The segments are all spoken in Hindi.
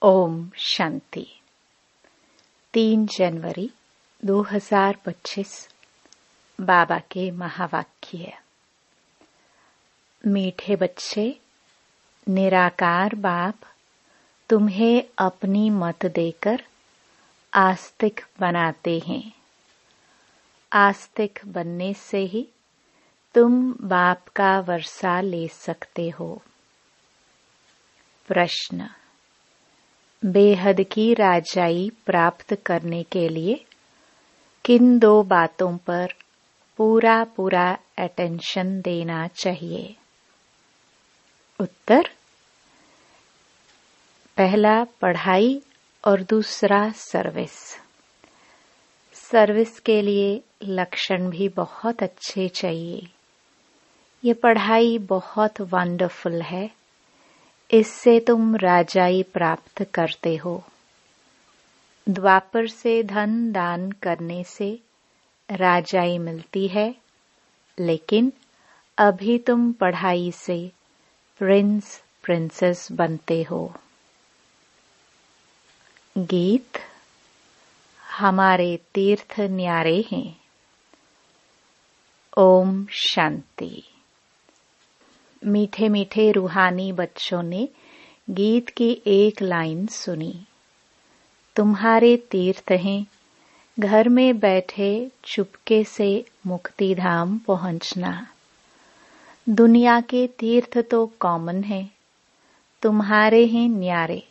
ओम शांति। 3 जनवरी 2025 बाबा के महावाक्य। मीठे बच्चे, निराकार बाप तुम्हें अपनी मत देकर आस्तिक बनाते हैं। आस्तिक बनने से ही तुम बाप का वर्षा ले सकते हो। प्रश्न: बेहद की राजाई प्राप्त करने के लिए किन 2 बातों पर पूरा अटेंशन देना चाहिए? उत्तर: पहला पढ़ाई और दूसरा सर्विस। सर्विस के लिए लक्षण भी बहुत अच्छे चाहिए। ये पढ़ाई बहुत वंडरफुल है, इससे तुम राजाई प्राप्त करते हो। द्वापर से धन दान करने से राजाई मिलती है, लेकिन अभी तुम पढ़ाई से प्रिंस प्रिंसेस बनते हो। गीत: हमारे तीर्थ न्यारे हैं। ओम शांति। मीठे मीठे रूहानी बच्चों ने गीत की एक लाइन सुनी। तुम्हारे तीर्थ हैं घर में बैठे चुपके से मुक्ति धाम पहुंचना। दुनिया के तीर्थ तो कॉमन है, तुम्हारे हैं न्यारे।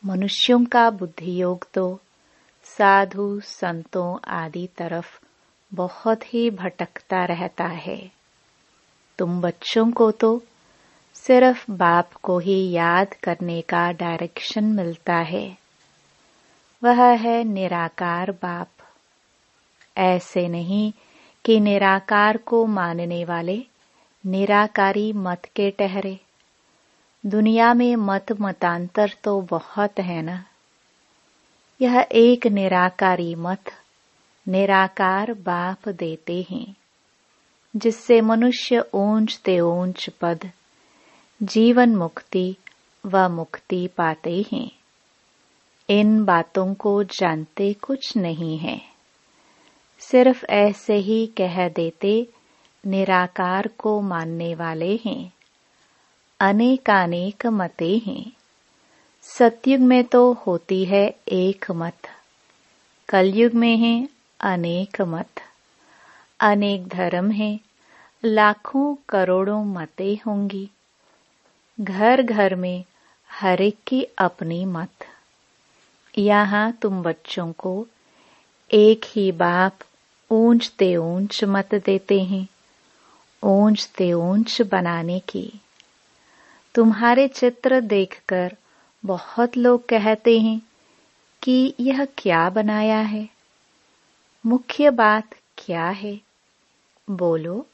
मनुष्यों का बुद्धि योग तो साधु संतों आदि तरफ बहुत ही भटकता रहता है। तुम बच्चों को तो सिर्फ बाप को ही याद करने का डायरेक्शन मिलता है। वह है निराकार बाप। ऐसे नहीं कि निराकार को मानने वाले निराकारी मत के ठहरे। दुनिया में मतांतर तो बहुत है ना। यह एक निराकारी मत निराकार बाप देते हैं, जिससे मनुष्य ऊंचते ऊंच पद जीवन मुक्ति व मुक्ति पाते हैं। इन बातों को जानते कुछ नहीं है, सिर्फ ऐसे ही कह देते निराकार को मानने वाले हैं। अनेकानेक मते हैं। सतयुग में तो होती है एक मत, कलयुग में है अनेक मत। अनेक धर्म हैं, लाखों करोड़ों मतें होंगी। घर घर में हर एक की अपनी मत। यहाँ तुम बच्चों को एक ही बाप ऊंचते ऊंच मत देते हैं, ऊंचते ऊंच बनाने की। तुम्हारे चित्र देखकर बहुत लोग कहते हैं कि यह क्या बनाया है। मुख्य बात क्या है? बोलो,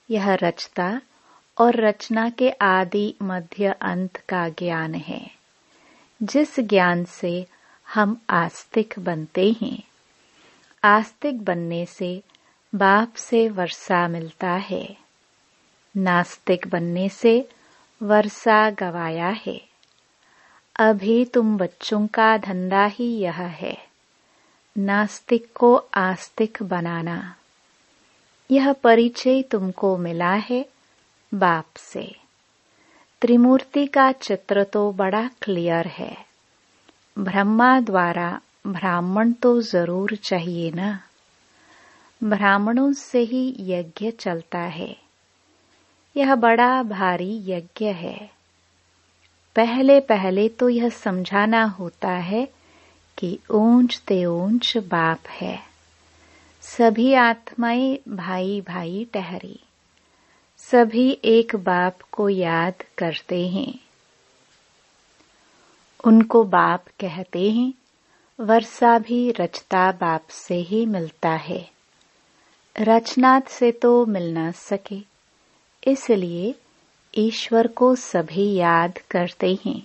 यह रचता और रचना के आदि मध्य अंत का ज्ञान है, जिस ज्ञान से हम आस्तिक बनते हैं। आस्तिक बनने से बाप से वर्षा मिलता है। नास्तिक बनने से वर्षा गवाया है। अभी तुम बच्चों का धंधा ही यह है, नास्तिक को आस्तिक बनाना। यह परिचय तुमको मिला है बाप से। त्रिमूर्ति का चित्र तो बड़ा क्लियर है। ब्रह्मा द्वारा ब्राह्मण तो जरूर चाहिए ना। ब्राह्मणों से ही यज्ञ चलता है। यह बड़ा भारी यज्ञ है। पहले तो यह समझाना होता है कि ऊंचते ऊंच बाप है। सभी आत्माएं भाई भाई ठहरी। सभी एक बाप को याद करते हैं। उनको बाप कहते हैं। वर्षा भी रचता बाप से ही मिलता है। रचनात् से तो मिल न सके, इसलिए ईश्वर को सभी याद करते हैं।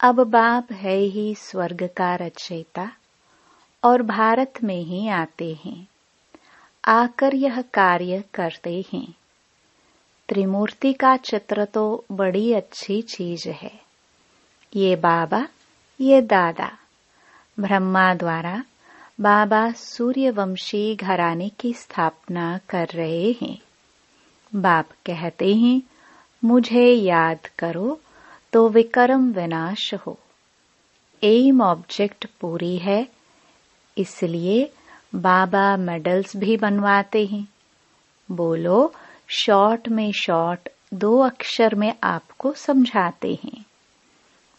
अब बाप है ही स्वर्ग का रचयिता और भारत में ही आते हैं। आकर यह कार्य करते हैं। त्रिमूर्ति का चित्र तो बड़ी अच्छी चीज है। ये बाबा ये दादा ब्रह्मा द्वारा बाबा सूर्यवंशी घराने की स्थापना कर रहे हैं। बाप कहते हैं, मुझे याद करो तो विकर्म विनाश हो। एम ऑब्जेक्ट पूरी है, इसलिए बाबा मेडल्स भी बनवाते हैं। बोलो शॉर्ट में शॉर्ट 2 अक्षर में आपको समझाते हैं।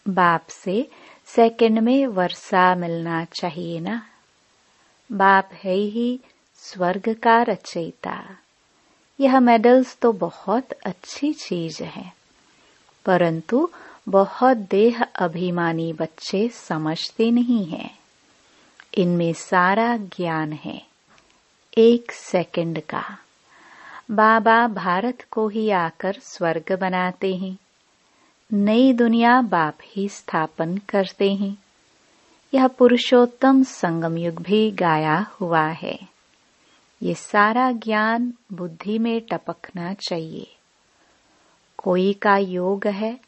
बाप से सेकंड में वर्षा मिलना चाहिए ना। बाप है ही स्वर्ग का रचयिता। यह मेडल्स तो बहुत अच्छी चीज है, परंतु बहुत देह अभिमानी बच्चे समझते नहीं हैं। इनमें सारा ज्ञान है 1 सेकंड का। बाबा भारत को ही आकर स्वर्ग बनाते हैं। नई दुनिया बाप ही स्थापन करते हैं। यह पुरुषोत्तम संगम युग भी गाया हुआ है। ये सारा ज्ञान बुद्धि में टपकना चाहिए। कोई का योग है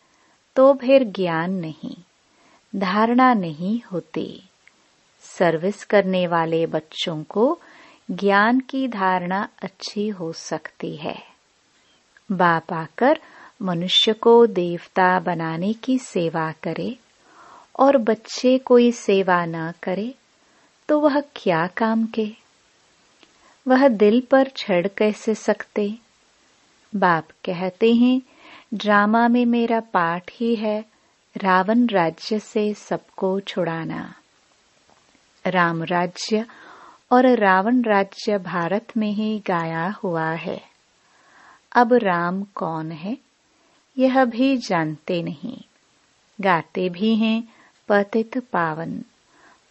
तो फिर ज्ञान नहीं, धारणा नहीं होती। सर्विस करने वाले बच्चों को ज्ञान की धारणा अच्छी हो सकती है। बाप आकर मनुष्य को देवता बनाने की सेवा करे और बच्चे कोई सेवा न करे तो वह क्या काम के? वह दिल पर चढ़ कैसे सकते? बाप कहते हैं, ड्रामा में मेरा पाठ ही है रावण राज्य से सबको छुड़ाना। राम राज्य और रावण राज्य भारत में ही गाया हुआ है। अब राम कौन है यह भी जानते नहीं। गाते भी हैं पतित पावन,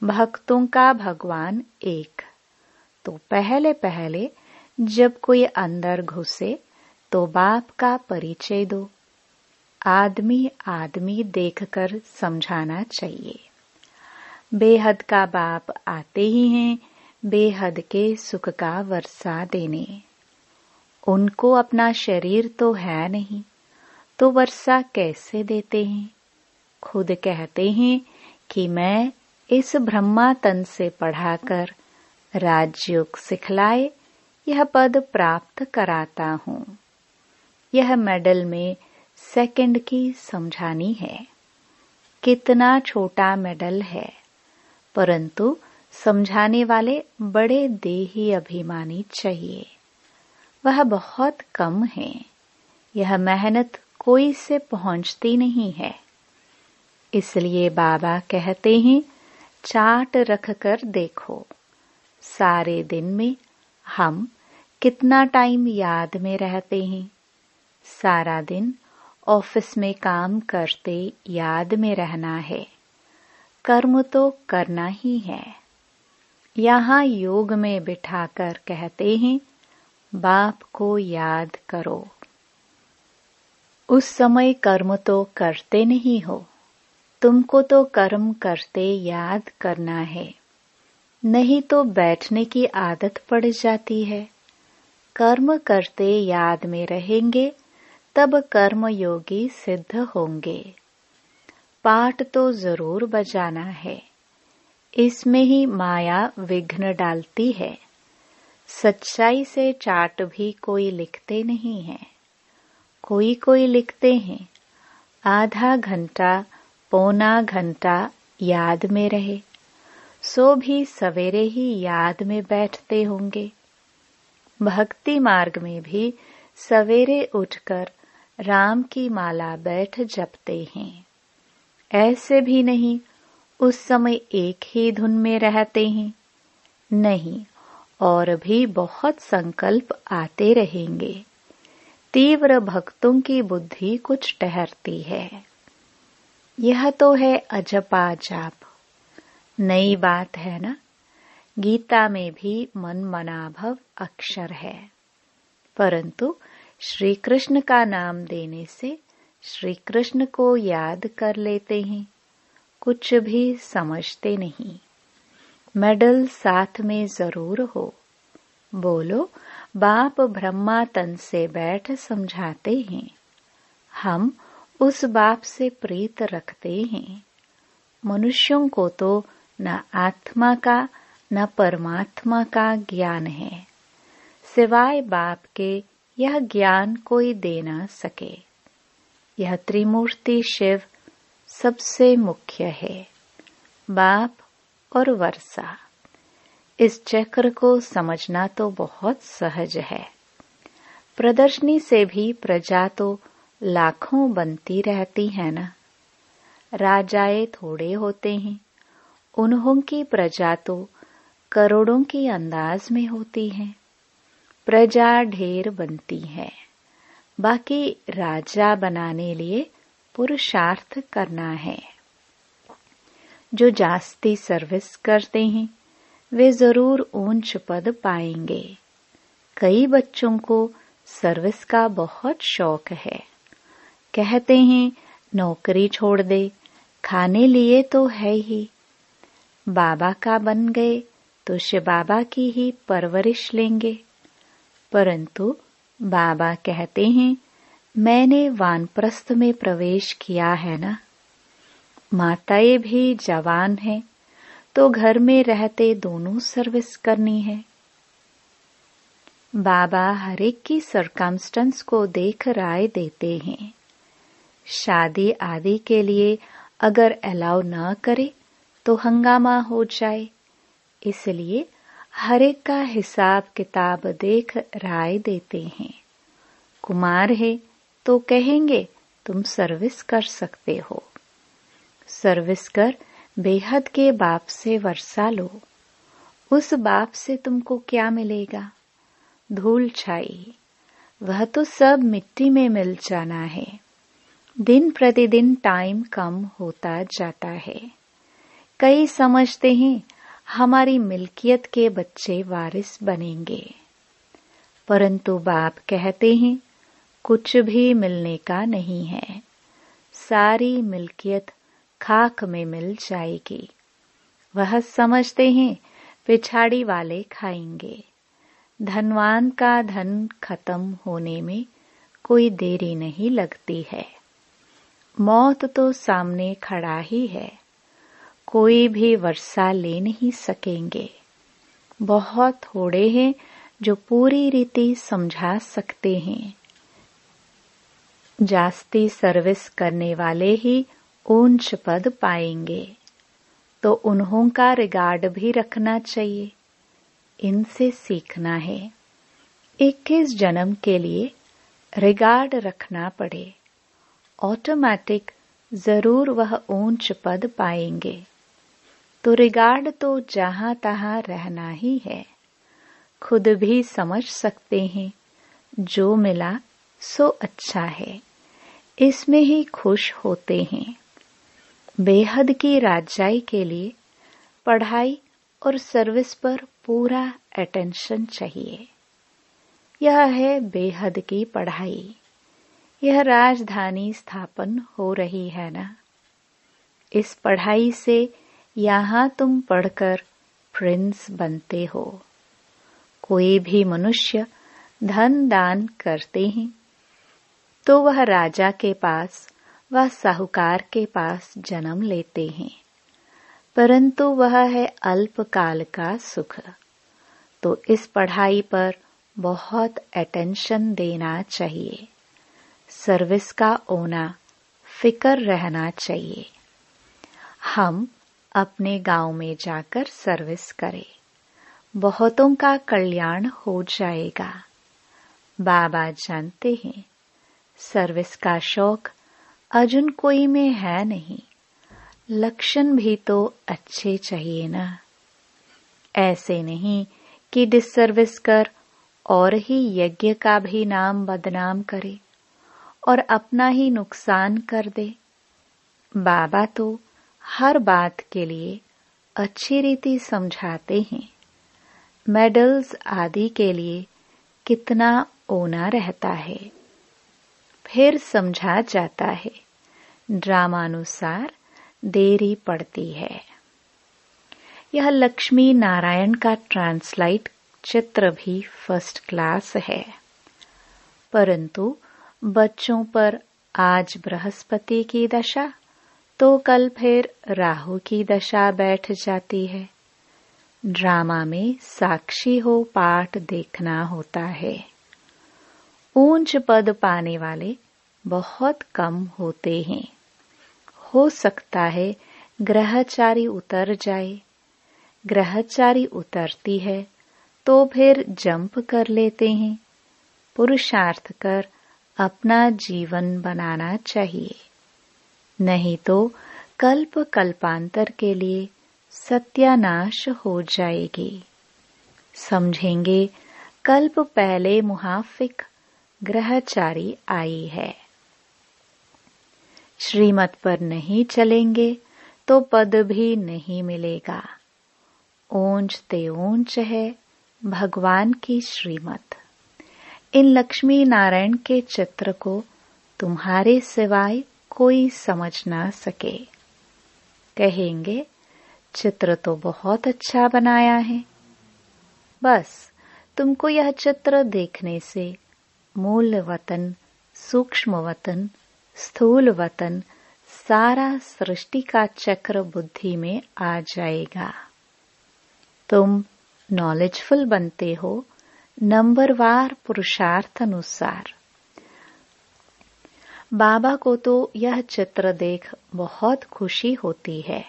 भक्तों का भगवान एक। तो पहले पहले जब कोई अंदर घुसे तो बाप का परिचय दो। आदमी आदमी देखकर समझाना चाहिए। बेहद का बाप आते ही हैं बेहद के सुख का वर्षा देने। उनको अपना शरीर तो है नहीं, तो वर्षा कैसे देते हैं? खुद कहते हैं कि मैं इस ब्रह्मा तन से पढ़ाकर राजयोग सिखलाए यह पद प्राप्त कराता हूँ। यह मेडल में सेकंड की समझानी है। कितना छोटा मेडल है, परंतु समझाने वाले बड़े देही अभिमानी चाहिए। वह बहुत कम है। यह मेहनत कोई से पहुंचती नहीं है। इसलिए बाबा कहते हैं, चार्ट रखकर देखो सारे दिन में हम कितना टाइम याद में रहते हैं। सारा दिन ऑफिस में काम करते याद में रहना है। कर्म तो करना ही है। यहाँ योग में बिठाकर कहते हैं, बाप को याद करो। उस समय कर्म तो करते नहीं हो। तुमको तो कर्म करते याद करना है, नहीं तो बैठने की आदत पड़ जाती है। कर्म करते याद में रहेंगे तब कर्म योगी सिद्ध होंगे। पाठ तो जरूर बजाना है, इसमें ही माया विघ्न डालती है। सच्चाई से चार्ट भी कोई लिखते नहीं है। कोई कोई लिखते हैं, आधा घंटा पौना घंटा याद में रहे, सो भी सवेरे ही याद में बैठते होंगे। भक्ति मार्ग में भी सवेरे उठकर राम की माला बैठ जपते हैं। ऐसे भी नहीं उस समय एक ही धुन में रहते हैं, नहीं, और भी बहुत संकल्प आते रहेंगे। तीव्र भक्तों की बुद्धि कुछ ठहरती है। यह तो है अजपा जाप। नई बात है ना। गीता में भी मन मनाभव अक्षर है, परंतु श्री कृष्ण का नाम देने से श्री कृष्ण को याद कर लेते हैं। कुछ भी समझते नहीं। मेडल साथ में जरूर हो। बोलो बाप ब्रह्मा तन से बैठ समझाते हैं। हम उस बाप से प्रीत रखते हैं। मनुष्यों को तो न आत्मा का न परमात्मा का ज्ञान है। सिवाय बाप के यह ज्ञान कोई दे न सके। यह त्रिमूर्ति शिव सबसे मुख्य है, बाप और वर्षा। इस चक्र को समझना तो बहुत सहज है। प्रदर्शनी से भी प्रजा तो लाखों बनती रहती है ना। राजाए थोड़े होते हैं, उन्हों की प्रजा तो करोड़ों की अंदाज में होती है। प्रजा ढेर बनती है, बाकी राजा बनाने लिए पुरुषार्थ करना है। जो जास्ती सर्विस करते हैं वे जरूर ऊंच पद पाएंगे। कई बच्चों को सर्विस का बहुत शौक है। कहते हैं नौकरी छोड़ दे, खाने लिए तो है ही। बाबा का बन गए तो शिव बाबा की ही परवरिश लेंगे। परंतु बाबा कहते हैं मैंने वानप्रस्थ में प्रवेश किया है ना। माताएं भी जवान हैं तो घर में रहते दोनों सर्विस करनी है। बाबा हर एक की सरकमस्टेंस को देख राय देते हैं। शादी आदि के लिए अगर अलाउ न करे तो हंगामा हो जाए, इसलिए हर एक का हिसाब किताब देख राय देते हैं। कुमार है तो कहेंगे तुम सर्विस कर सकते हो। सर्विस कर बेहद के बाप से वर्षा लो। उस बाप से तुमको क्या मिलेगा? धूल छाई, वह तो सब मिट्टी में मिल जाना है। दिन प्रतिदिन टाइम कम होता जाता है। कई समझते हैं हमारी मिल्कियत के बच्चे वारिस बनेंगे, परंतु बाप कहते हैं कुछ भी मिलने का नहीं है। सारी मिल्कियत खाक में मिल जाएगी। वह समझते हैं पिछाड़ी वाले खाएंगे। धनवान का धन खत्म होने में कोई देरी नहीं लगती है। मौत तो सामने खड़ा ही है, कोई भी वर्षा ले नहीं सकेंगे। बहुत थोड़े हैं जो पूरी रीति समझा सकते हैं। जास्ती सर्विस करने वाले ही ऊंच पद पाएंगे, तो उन्हों का रिगार्ड भी रखना चाहिए। इनसे सीखना है। 21 जन्म के लिए रिगार्ड रखना पड़े, ऑटोमेटिक जरूर वह ऊंच पद पाएंगे। तो रिगार्ड तो जहां तहां रहना ही है। खुद भी समझ सकते हैं जो मिला सो अच्छा है, इसमें ही खुश होते हैं। बेहद की राजाई के लिए पढ़ाई और सर्विस पर पूरा अटेंशन चाहिए। यह है बेहद की पढ़ाई। यह राजधानी स्थापन हो रही है ना। इस पढ़ाई से यहाँ तुम पढ़कर प्रिंस बनते हो। कोई भी मनुष्य धन दान करते हैं तो वह राजा के पास व साहूकार के पास जन्म लेते हैं, परंतु वह है अल्पकाल का सुख। तो इस पढ़ाई पर बहुत अटेंशन देना चाहिए। सर्विस का होना फिक्र रहना चाहिए। हम अपने गांव में जाकर सर्विस करें, बहुतों का कल्याण हो जाएगा। बाबा जानते हैं सर्विस का शौक अर्जुन कोई में है नहीं। लक्षण भी तो अच्छे चाहिए ना। ऐसे नहीं कि डिसर्विस कर और ही यज्ञ का भी नाम बदनाम करे और अपना ही नुकसान कर दे। बाबा तो हर बात के लिए अच्छी रीति समझाते हैं। मेडल्स आदि के लिए कितना ओना रहता है, फिर समझा जाता है। ड्रामानुसार देरी पड़ती है। यह लक्ष्मी नारायण का ट्रांसलाइट चित्र भी फर्स्ट क्लास है, परंतु बच्चों पर आज बृहस्पति की दशा तो कल फिर राहु की दशा बैठ जाती है। ड्रामा में साक्षी हो पाठ देखना होता है। ऊंच पद पाने वाले बहुत कम होते हैं। हो सकता है ग्रहचारी उतर जाए। ग्रहचारी उतरती है तो फिर जंप कर लेते हैं। पुरुषार्थ कर अपना जीवन बनाना चाहिए, नहीं तो कल्प कल्पांतर के लिए सत्यानाश हो जाएगी। समझेंगे कल्प पहले मुहाफिक ग्रहचारी आई है। श्रीमत पर नहीं चलेंगे तो पद भी नहीं मिलेगा। ऊंच ते ऊंच है भगवान की श्रीमत। इन लक्ष्मी नारायण के चित्र को तुम्हारे सिवाय कोई समझ ना सके। कहेंगे चित्र तो बहुत अच्छा बनाया है। बस तुमको यह चित्र देखने से मूल वतन, सूक्ष्म वतन, स्थूल वतन सारा सृष्टि का चक्र बुद्धि में आ जाएगा। तुम नॉलेजफुल बनते हो नंबरवार पुरुषार्थ अनुसार। बाबा को तो यह चित्र देख बहुत खुशी होती है।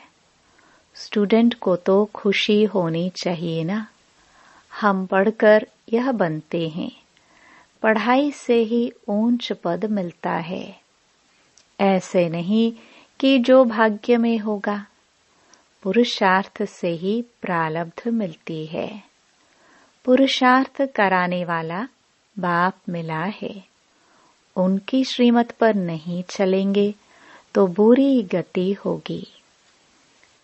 स्टूडेंट को तो खुशी होनी चाहिए ना। हम पढ़कर यह बनते हैं। पढ़ाई से ही ऊंच पद मिलता है। ऐसे नहीं कि जो भाग्य में होगा। पुरुषार्थ से ही प्रारब्ध मिलती है। पुरुषार्थ कराने वाला बाप मिला है। उनकी श्रीमत पर नहीं चलेंगे तो बुरी गति होगी।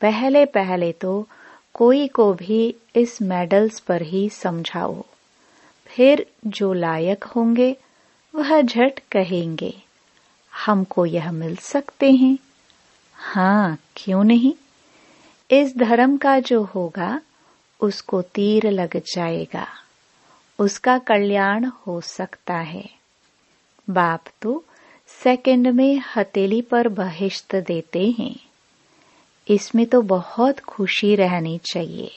पहले पहले तो कोई को भी इस मेडल्स पर ही समझाओ, फिर जो लायक होंगे वह झट कहेंगे हमको यह मिल सकते हैं। हाँ, क्यों नहीं। इस धर्म का जो होगा उसको तीर लग जाएगा, उसका कल्याण हो सकता है। बाप तो सेकंड में हथेली पर बहिष्त देते हैं। इसमें तो बहुत खुशी रहनी चाहिए।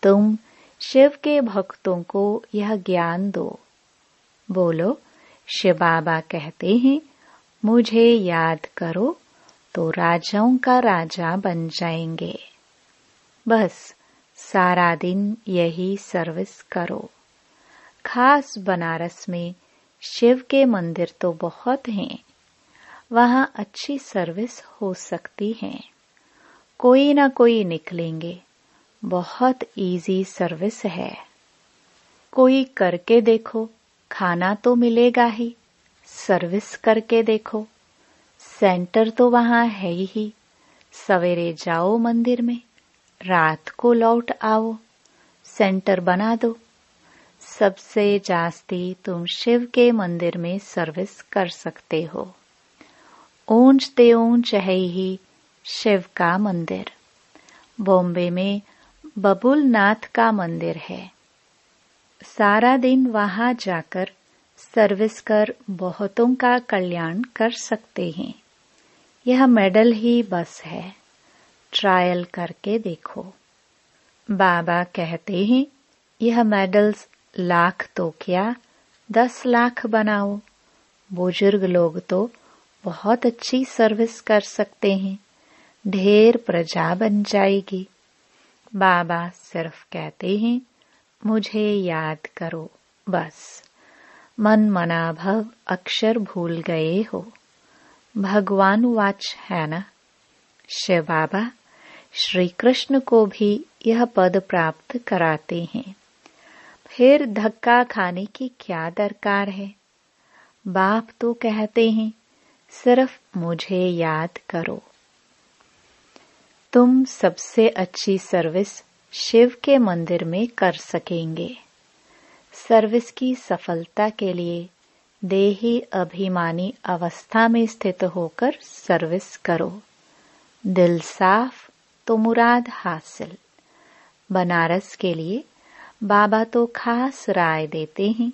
तुम शिव के भक्तों को यह ज्ञान दो। बोलो शिव बाबा कहते हैं मुझे याद करो तो राजाओं का राजा बन जाएंगे। बस सारा दिन यही सर्विस करो। खास बनारस में शिव के मंदिर तो बहुत हैं। वहां अच्छी सर्विस हो सकती है। कोई ना कोई निकलेंगे। बहुत इजी सर्विस है। कोई करके देखो, खाना तो मिलेगा ही। सर्विस करके देखो। सेंटर तो वहां है ही। सवेरे जाओ मंदिर में, रात को लौट आओ। सेंटर बना दो। सबसे जास्ती तुम शिव के मंदिर में सर्विस कर सकते हो। ऊंच ते ऊंच है ही शिव का मंदिर। बॉम्बे में बबुल नाथ का मंदिर है। सारा दिन वहां जाकर सर्विस कर बहुतों का कल्याण कर सकते हैं। यह मेडल ही बस है। ट्रायल करके देखो। बाबा कहते हैं यह मेडल्स लाख तो क्या 10 लाख बनाओ। बुजुर्ग लोग तो बहुत अच्छी सर्विस कर सकते हैं। ढेर प्रजा बन जाएगी। बाबा सिर्फ कहते हैं मुझे याद करो। बस मन मना भव अक्षर भूल गए हो। भगवान वाच है ना। शिव बाबा श्री कृष्ण को भी यह पद प्राप्त कराते हैं। फिर धक्का खाने की क्या दरकार है। बाप तो कहते हैं सिर्फ मुझे याद करो। तुम सबसे अच्छी सर्विस शिव के मंदिर में कर सकेंगे। सर्विस की सफलता के लिए देही अभिमानी अवस्था में स्थित होकर सर्विस करो। दिल साफ तो मुराद हासिल। बनारस के लिए बाबा तो खास राय देते हैं।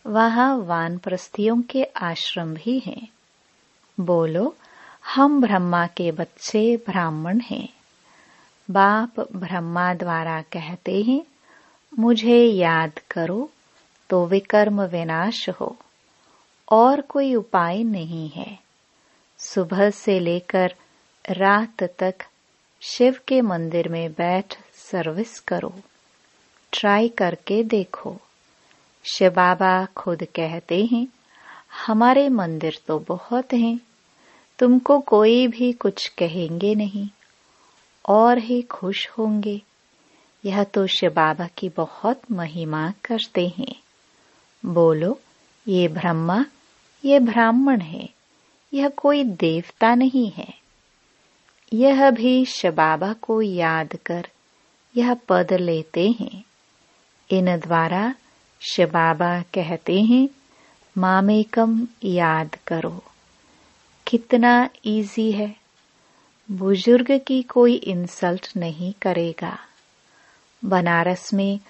वहां वानप्रस्थियों के आश्रम भी हैं। बोलो हम ब्रह्मा के बच्चे ब्राह्मण हैं। बाप ब्रह्मा द्वारा कहते हैं, मुझे याद करो तो विकर्म विनाश हो, और कोई उपाय नहीं है। सुबह से लेकर रात तक शिव के मंदिर में बैठ सर्विस करो, ट्राई करके देखो। शिव बाबा खुद कहते हैं, हमारे मंदिर तो बहुत हैं, तुमको कोई भी कुछ कहेंगे नहीं और ही खुश होंगे। यह तो शिव बाबा की बहुत महिमा करते हैं। बोलो, ये ब्रह्मा, ये ब्राह्मण है, यह कोई देवता नहीं है। यह भी शिव बाबा को याद कर यह पद लेते हैं। इन द्वारा शिव बाबा कहते हैं, मामेकम याद करो। कितना इजी है। बुजुर्ग की कोई इंसल्ट नहीं करेगा। बनारस में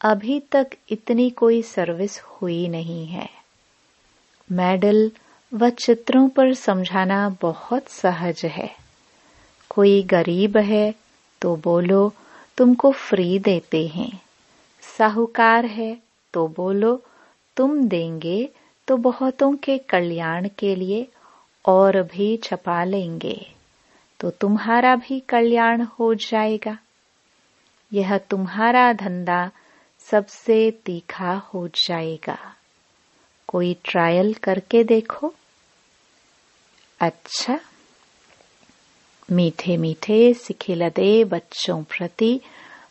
अभी तक इतनी कोई सर्विस हुई नहीं है। मेडल व चित्रों पर समझाना बहुत सहज है। कोई गरीब है तो बोलो तुमको फ्री देते हैं। साहूकार है तो बोलो तुम देंगे तो बहुतों के कल्याण के लिए और भी छपा लेंगे, तो तुम्हारा भी कल्याण हो जाएगा। यह तुम्हारा धंधा सबसे तीखा हो जाएगा। कोई ट्रायल करके देखो। अच्छा, मीठे मीठे सिखिलदे बच्चों प्रति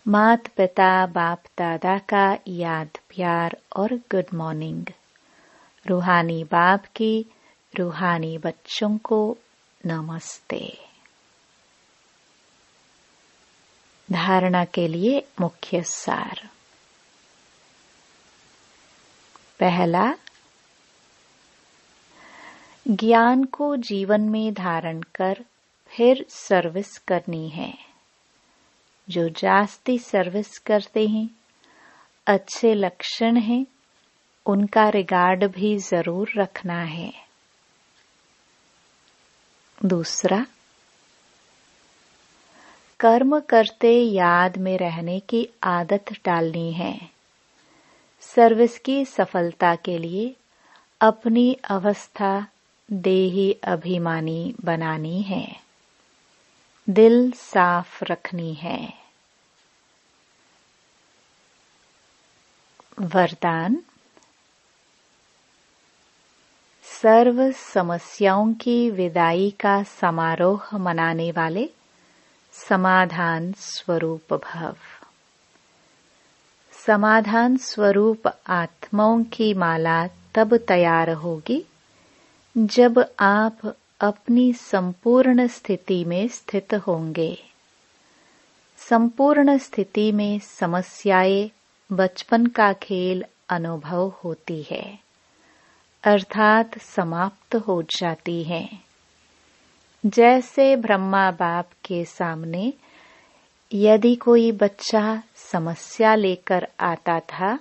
माता पिता बाप दादा का याद प्यार और गुड मॉर्निंग। रूहानी बाप की रूहानी बच्चों को नमस्ते। धारणा के लिए मुख्य सार। पहला, ज्ञान को जीवन में धारण कर फिर सर्विस करनी है। जो जास्ती सर्विस करते हैं, अच्छे लक्षण हैं, उनका रिगार्ड भी जरूर रखना है। दूसरा, कर्म करते याद में रहने की आदत डालनी है। सर्विस की सफलता के लिए अपनी अवस्था देही अभिमानी बनानी है। दिल साफ रखनी है। वरदान। सर्व समस्याओं की विदाई का समारोह मनाने वाले समाधान स्वरूप भव। समाधान स्वरूप आत्माओं की माला तब तैयार होगी जब आप अपनी संपूर्ण स्थिति में स्थित होंगे। संपूर्ण स्थिति में समस्याएं बचपन का खेल अनुभव होती है, अर्थात समाप्त हो जाती हैं। जैसे ब्रह्मा बाप के सामने यदि कोई बच्चा समस्या लेकर आता था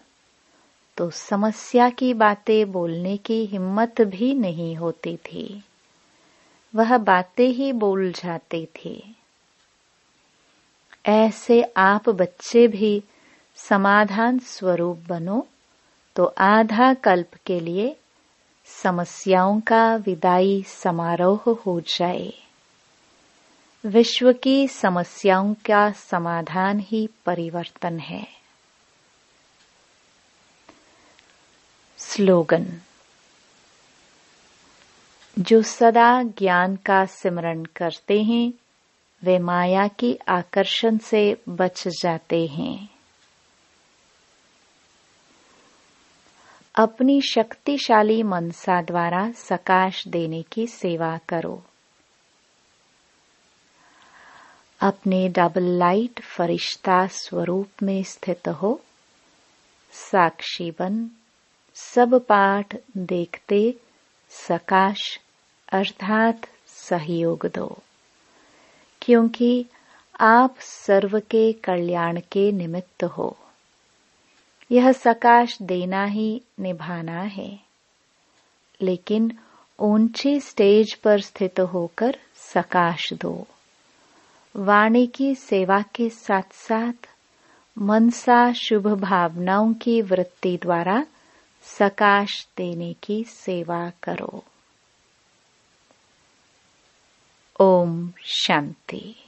तो समस्या की बातें बोलने की हिम्मत भी नहीं होती थी, वह बातें ही बोल जाते थे। ऐसे आप बच्चे भी समाधान स्वरूप बनो तो आधा कल्प के लिए समस्याओं का विदाई समारोह हो जाए। विश्व की समस्याओं का समाधान ही परिवर्तन है। स्लोगन। जो सदा ज्ञान का सिमरन करते हैं वे माया की आकर्षण से बच जाते हैं। अपनी शक्तिशाली मनसा द्वारा सकाश देने की सेवा करो। अपने डबल लाइट फरिश्ता स्वरूप में स्थित हो। साक्षी बन सब पाठ देखते सकाश अर्थात सहयोग दो, क्योंकि आप सर्व के कल्याण के निमित्त हो। यह सकाश देना ही निभाना है, लेकिन ऊंची स्टेज पर स्थित होकर सकाश दो। वाणी की सेवा के साथ साथ मनसा शुभ भावनाओं की वृत्ति द्वारा सकाश देने की सेवा करो। ओम शांति।